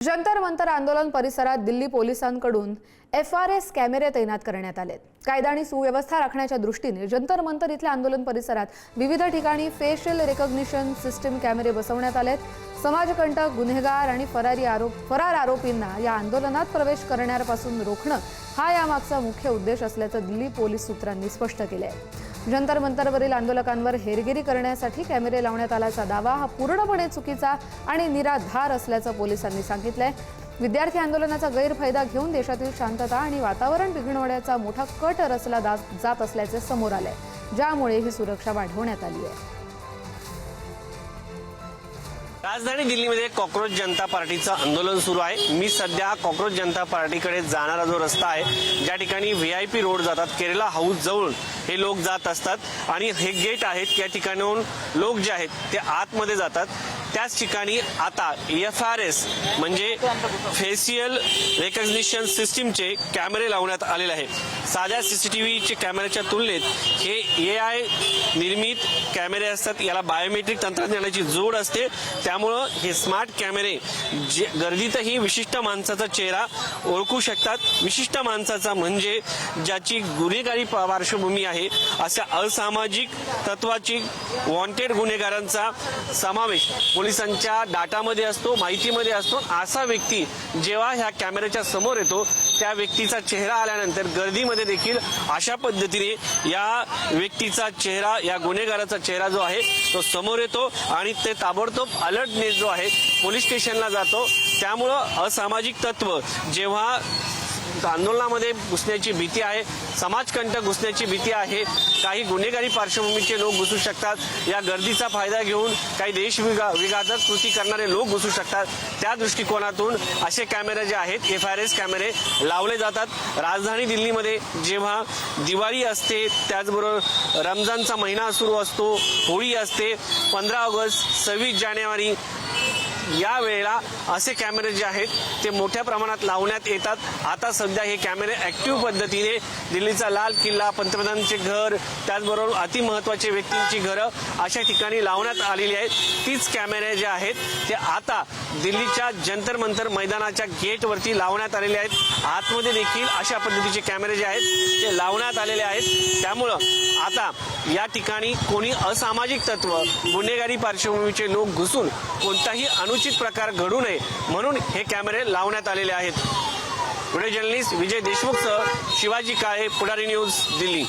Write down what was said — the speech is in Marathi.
जंतर मंतर आंदोलन परिसरात दिल्ली पोलिसांकडून FRS कॅमेरे तैनात करण्यात आले। कायदा आणि सुव्यवस्था राखण्याच्या दृष्टीने जंतर मंतर इथल्या आंदोलन परिसरात विविध ठिकाणी फेशियल रिकॉग्निशन सिस्टम कॅमेरे बसवण्यात आलेत। समाजकंटक, गुन्हेगार आणि फरार आरोपींना या आंदोलनात प्रवेश करण्यापासून रोखणं हा यामागचा मुख्य उद्देश असल्याचं दिल्ली पोलीस सूत्रांनी स्पष्ट केलं आहे। जंतर मंतरवरील आंदोलकांवर हेरगिरी करण्यासाठी कॅमेरे लावण्यात आल्याचा दावा हा पूर्णपणे चुकीचा आणि निराधार असल्याचं पोलिसांनी सांगितलंय। विद्यार्थी आंदोलनाचा गैरफायदा घेऊन देशातील शांतता आणि वातावरण बिघडवण्याचा मोठा कट रचला जात असल्याचे समोर आले, ज्यामुळे ही सुरक्षा वाढवण्यात आली आहे। राजधानी दिल्लीमध्ये कॉकरोच जनता पार्टीचं आंदोलन सुरू आहे। मी सध्या कॉकरोच जनता पार्टीकडे जाणारा जो रस्ता आहे, ज्या ठिकाणी VIP रोड जातात, केरला हाऊस जवळ हे लोक जात असतात आणि हे गेट आहेत, या ठिकाणाहून लोक जे आहेत ते आतमध्ये जातात। त्याच ठिकाणी आता FRS म्हणजे फेशियल रिकॉग्निशन सिस्टीमचे कॅमेरे लावण्यात आलेले आहेत। साध्या CCTVच्या कॅमेऱ्याच्या तुलनेत हे AI निर्मित कॅमेरे असतात। याला बायोमेट्रिक तंत्रज्ञानाची जोड असते, त्यामुळं हे स्मार्ट कॅमेरे गर्दीतही विशिष्ट माणसाचा चेहरा ओळखू शकतात। विशिष्ट माणसाचा म्हणजे ज्याची गुन्हेगारी पार्श्वभूमी आहे, अशा असामाजिक तत्वाची वॉन्टेड गुन्हेगारांचा समावेश पोलिसांच्या डाटामध्ये असतो, माहितीमध्ये असतो। असा व्यक्ती जेव्हा ह्या कॅमेऱ्याच्या समोर येतो, त्या व्यक्तीचा चेहरा आल्यानंतर गर्दीमध्ये देखील अशा पद्धतीने या व्यक्तीचा चेहरा, या गुन्हेगाराचा चेहरा जो आहे तो समोर येतो आणि ते ताबडतोब अलर्टनेस जो आहे पोलीस स्टेशनला जातो। त्यामुळं असामाजिक तत्व जेव्हा आंदोलनामध्ये घुसण्याची भीती आहे, समाजकंटक घुसण्याची भीती आहे, काही गुन्हेगारी पार्श्वभूमीचे लोक घुसू शकतात, या गर्दीचा फायदा घेऊन काही देशविघातक कृती करणारे लोक घुसू शकतात। त्या दृष्टिकोनातून असे कॅमेरे जे आहेत FRS कॅमेरे लावले जातात। राजधानी दिल्लीमध्ये जेव्हा दिवाळी असते, त्याचबरोबर रमजानचा महिना सुरू असतो, होळी असते, 15 ऑगस्ट, 26 जानेवारी या वेळेला असे कॅमेरे जे आहेत ते मोठ्या प्रमाणात लावण्यात येतात। आता सध्या हे कॅमेरे ऍक्टिव्ह पद्धतीने दिल्लीचा लाल किल्ला, पंतप्रधानांचे घर, त्याचबरोबर अतिमहत्वाचे व्यक्तींची घरं अशा ठिकाणी लावण्यात आलेली आहेत। तीच कॅमेरे जे आहेत ते आता दिल्लीच्या जंतर मंतर मैदानाच्या गेटवरती लावण्यात आलेले आहेत। आतमध्ये देखील अशा पद्धतीचे कॅमेरे जे आहेत ते लावण्यात आलेले आहेत। त्यामुळं आता या ठिकाणी कोणी असामाजिक तत्व, गुन्हेगारी पार्श्वभूमीचे लोक घुसून कोणताही अनुचित प्रकार घडू नये म्हणून हे कॅमेरे लावण्यात आलेले आहेत। व्हिडिओ जर्नलिस्ट विजय देशमुखसह शिवाजी काळे, पुढारी न्यूज, दिल्ली।